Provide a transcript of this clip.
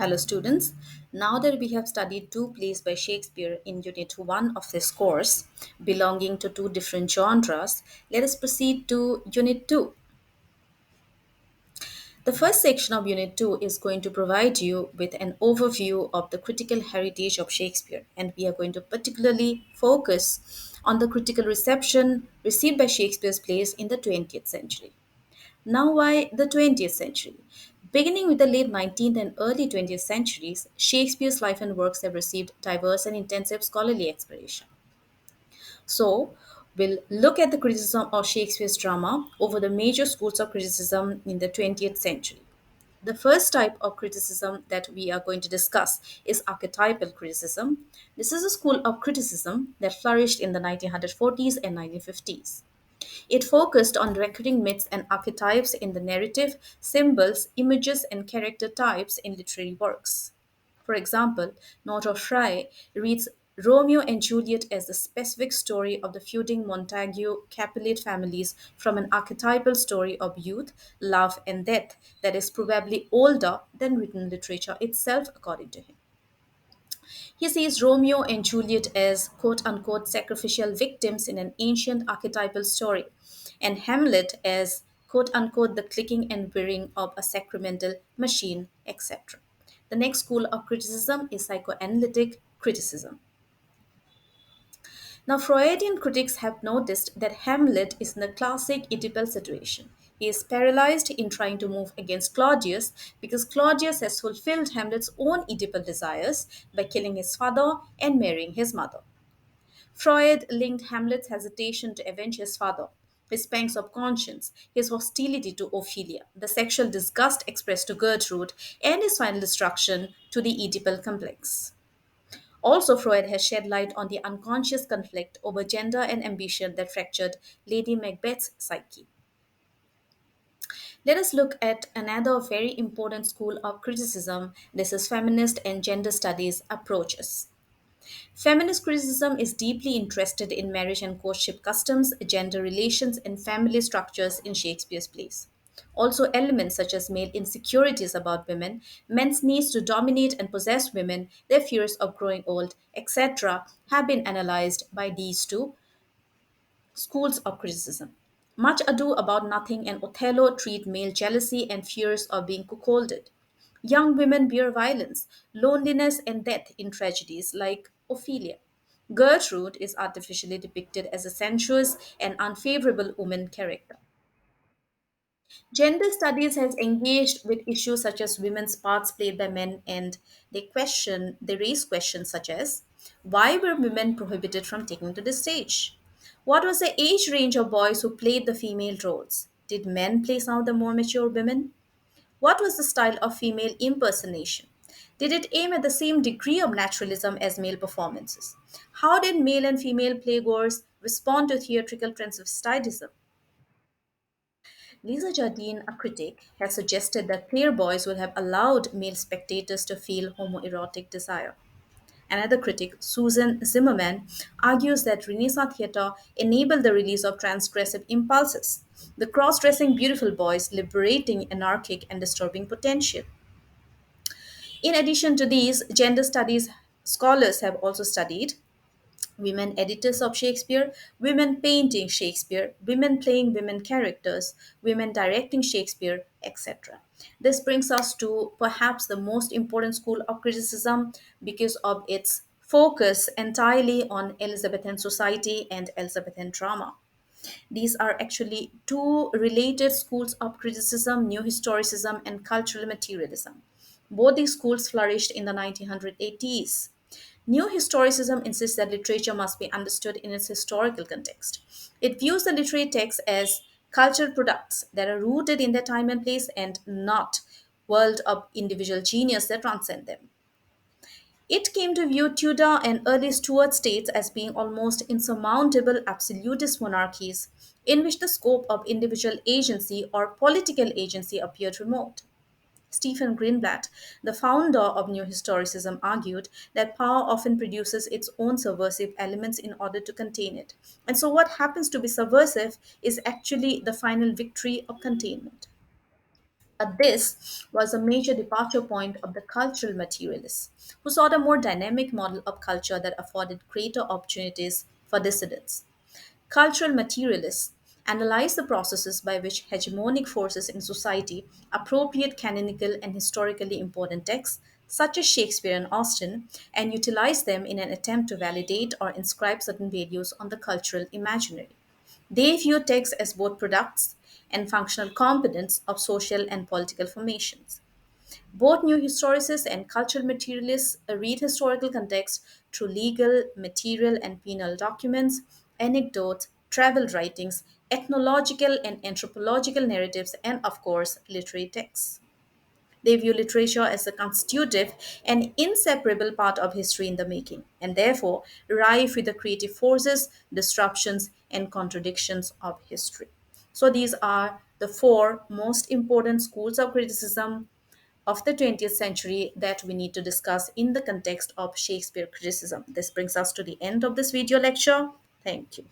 Hello, students. Now that we have studied two plays by Shakespeare in Unit 1 of this course, belonging to two different genres, let us proceed to Unit 2. The first section of Unit 2 is going to provide you with an overview of the critical heritage of Shakespeare, and we are going to particularly focus on the critical reception received by Shakespeare's plays in the 20th century. Now, why the 20th century? Beginning with the late 19th and early 20th centuries, Shakespeare's life and works have received diverse and intensive scholarly exploration. So, we'll look at the criticism of Shakespeare's drama over the major schools of criticism in the 20th century. The first type of criticism that we are going to discuss is archetypal criticism. This is a school of criticism that flourished in the 1940s and 1950s. It focused on recurring myths and archetypes in the narrative, symbols, images, and character types in literary works. For example, Not of Fry reads Romeo and Juliet as the specific story of the feuding Montague Capulet families from an archetypal story of youth, love, and death that is probably older than written literature itself, according to him. He sees Romeo and Juliet as quote unquote sacrificial victims in an ancient archetypal story, and Hamlet as quote unquote the clicking and whirring of a sacramental machine, etc. The next school of criticism is psychoanalytic criticism. Now, Freudian critics have noticed that Hamlet is in a classic Oedipal situation. He is paralyzed in trying to move against Claudius because Claudius has fulfilled Hamlet's own Oedipal desires by killing his father and marrying his mother. Freud linked Hamlet's hesitation to avenge his father, his pangs of conscience, his hostility to Ophelia, the sexual disgust expressed to Gertrude, and his final destruction to the Oedipal complex. Also, Freud has shed light on the unconscious conflict over gender and ambition that fractured Lady Macbeth's psyche. Let us look at another very important school of criticism. This is feminist and gender studies approaches. Feminist criticism is deeply interested in marriage and courtship customs, gender relations, and family structures in Shakespeare's plays. Also, elements such as male insecurities about women, men's needs to dominate and possess women, their fears of growing old, etc., have been analyzed by these two schools of criticism. Much Ado About Nothing and Othello treat male jealousy and fears of being cuckolded. Young women bear violence, loneliness, and death in tragedies like Ophelia. Gertrude is artificially depicted as a sensuous and unfavorable woman character. Gender studies has engaged with issues such as women's parts played by men, and they raise questions such as why were women prohibited from taking to the stage? What was the age range of boys who played the female roles? Did men play some of the more mature women? What was the style of female impersonation? Did it aim at the same degree of naturalism as male performances? How did male and female playgoers respond to theatrical transvestitism? Lisa Jardine, a critic, has suggested that playboys would have allowed male spectators to feel homoerotic desire. Another critic, Susan Zimmerman, argues that Renaissance theater enabled the release of transgressive impulses, the cross dressing beautiful boys liberating anarchic and disturbing potential. In addition to these, gender studies scholars have also studied women editors of Shakespeare, women painting Shakespeare, women playing women characters, women directing Shakespeare, etc. This brings us to perhaps the most important school of criticism because of its focus entirely on Elizabethan society and Elizabethan drama. These are actually two related schools of criticism, new historicism, and cultural materialism. Both these schools flourished in the 1980s. New historicism insists that literature must be understood in its historical context. It views the literary text as cultural products that are rooted in their time and place and not world of individual genius that transcend them. It came to view Tudor and early Stuart states as being almost insurmountable absolutist monarchies in which the scope of individual agency or political agency appeared remote. Stephen Greenblatt, the founder of New Historicism, argued that power often produces its own subversive elements in order to contain it. And so, what happens to be subversive is actually the final victory of containment. This was a major departure point of the cultural materialists, who sought a more dynamic model of culture that afforded greater opportunities for dissidents. Cultural materialists analyze the processes by which hegemonic forces in society appropriate canonical and historically important texts, such as Shakespeare and Austen, and utilize them in an attempt to validate or inscribe certain values on the cultural imaginary. They view texts as both products and functional components of social and political formations. Both new historicists and cultural materialists read historical context through legal, material, and penal documents, anecdotes, travel writings, ethnological and anthropological narratives, and of course, literary texts. They view literature as a constitutive and inseparable part of history in the making, and therefore rife with the creative forces, disruptions, and contradictions of history. So, these are the four most important schools of criticism of the 20th century that we need to discuss in the context of Shakespeare criticism. This brings us to the end of this video lecture. Thank you.